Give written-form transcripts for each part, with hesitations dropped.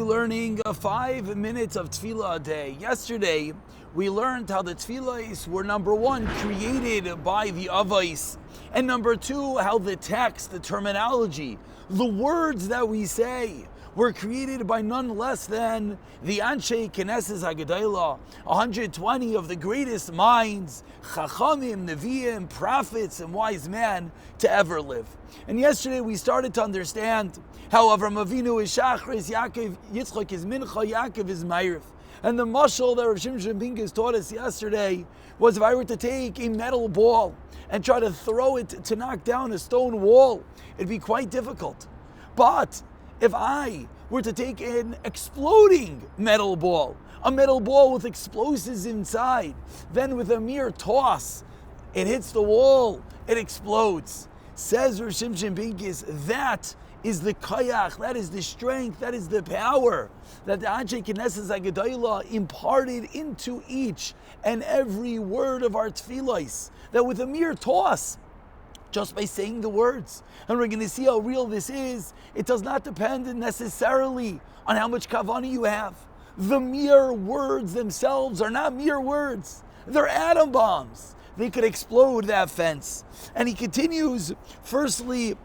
continue learning 5 minutes of Tefillah a day. Yesterday, we learned how the Tefillahs were, number one, created by the Avos, and number two, how the text, the terminology, the words that we say were created by none less than the Anshe Knesset HaGedolah, 120 of the greatest minds, Chachamim, Nevi'im, prophets, and wise men to ever live. And yesterday we started to understand how Avram Avinu is Shachris, Yaakov, Yitzchak is Mincha, Yaakov is Ma'ariv. And the mashal that Rav Shimshon Pincus taught us yesterday was, if I were to take a metal ball and try to throw it to knock down a stone wall, it'd be quite difficult. But if I were to take an exploding metal ball, a metal ball with explosives inside, then with a mere toss, it hits the wall, it explodes. Says Rav Shimshon Pincus, that is the kayach, that is the strength, that is the power that the Anshe Knesset HaGedolah imparted into each and every word of our tefillahs, that with a mere toss, just by saying the words, and we're going to see how real this is, it does not depend necessarily on how much kavanah you have. The mere words themselves are not mere words, they're atom bombs. They could explode that fence. And he continues, firstly,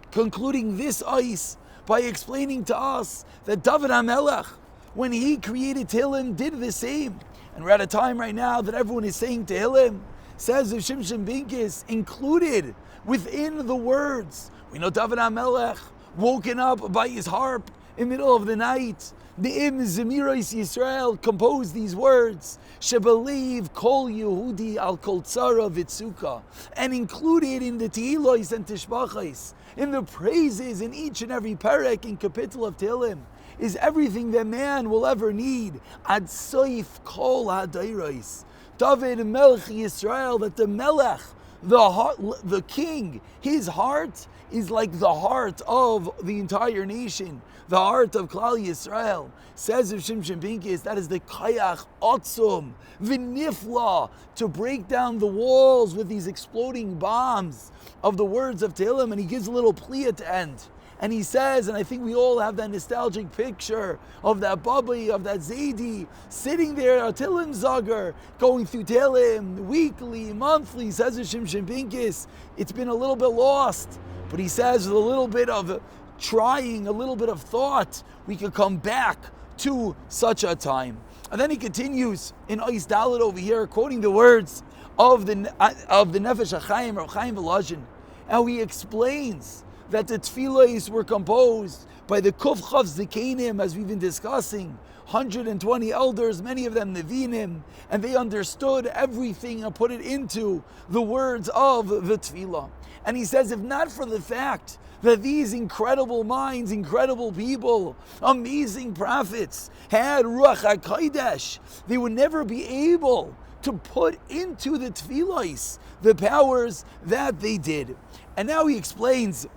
concluding this ice by explaining to us that David HaMelech, when he created Tehillim, did the same. And we're at a time right now that everyone is saying Tehillim, says of Shimshon Pincus, included within the words. We know David HaMelech, woken up by his harp in the middle of the night, Ne'im Zemiros Yisrael, composed these words, Shebeliv Kol Yehudi Al Kol Tzara Vitzuka, and included in the Tehillos and Tishbachos, in the praises in each and every perek and capital of Tehillim, is everything that man will ever need. Ad Soif Kol HaDairos, David Melech Yisrael, that the Melech, the king, his heart is like the heart of the entire nation, the heart of Klal Yisrael. Says of Shimshon Pincus, that is the kayach otzum, v'nifla, to break down the walls with these exploding bombs of the words of Tehillim. And he gives a little plea at the end. And he says, and I think we all have that nostalgic picture of that Babi, of that Zaidi, sitting there, a Tehillim Zager, going through Tehillim weekly, monthly. Says Shimshon Pincus, it's been a little bit lost. But he says, with a little bit of trying, a little bit of thought, we could come back to such a time. And then he continues in Ois Dalet over here, quoting the words of the Nefesh HaChaim, or Chaim Volozhin, how he explains that the tefillahs were composed by the Kuf Chav Zikanim, as we've been discussing, 120 elders, many of them Nevi'im, and they understood everything and put it into the words of the tefillah. And he says, if not for the fact that these incredible minds, incredible people, amazing prophets had Ruach HaKodesh, they would never be able to put into the tefillahs the powers that they did. And now he explains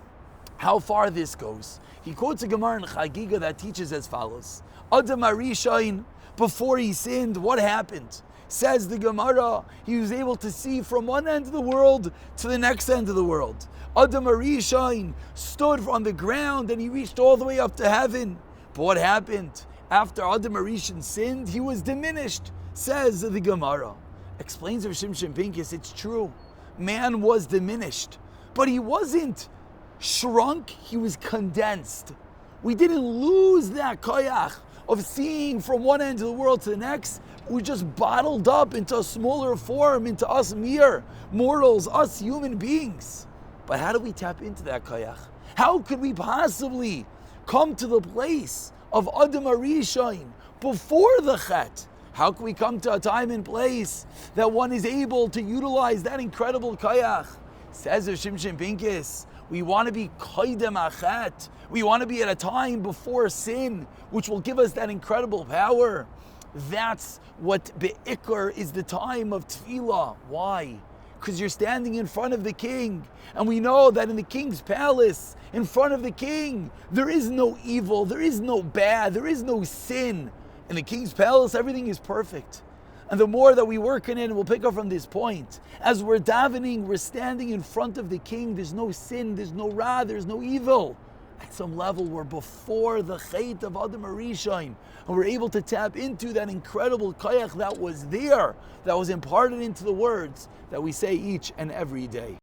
how far this goes. He quotes a Gemara in Chagiga that teaches as follows. Adam HaRishon, before he sinned, what happened? Says the Gemara, he was able to see from one end of the world to the next end of the world. Adam HaRishon stood on the ground and he reached all the way up to heaven. But what happened? After Adam HaRishon sinned, he was diminished, says the Gemara. Explains of Shimshon Pincus, it's true. Man was diminished, but he wasn't shrunk, he was condensed. We didn't lose that koyach of seeing from one end of the world to the next. We just bottled up into a smaller form, into us mere mortals, us human beings. But how do we tap into that koyach? How could we possibly come to the place of Adam HaRishon before the Chet? How can we come to a time and place that one is able to utilize that incredible koyach? Says of Shimshon Pincus, we want to be koydem achet. We want to be at a time before sin, which will give us that incredible power. That's what be'ikr is, the time of tefillah. Why? Because you're standing in front of the king. And we know that in the king's palace, in front of the king, there is no evil, there is no bad, there is no sin. In the king's palace, everything is perfect. And the more that we work in it, and we'll pick up from this point, as we're davening, we're standing in front of the king. There's no sin, there's no ra, there's no evil. at some level we're before the Chet of Adam HaRishon, and we're able to tap into that incredible koyach that was there, that was imparted into the words that we say each and every day.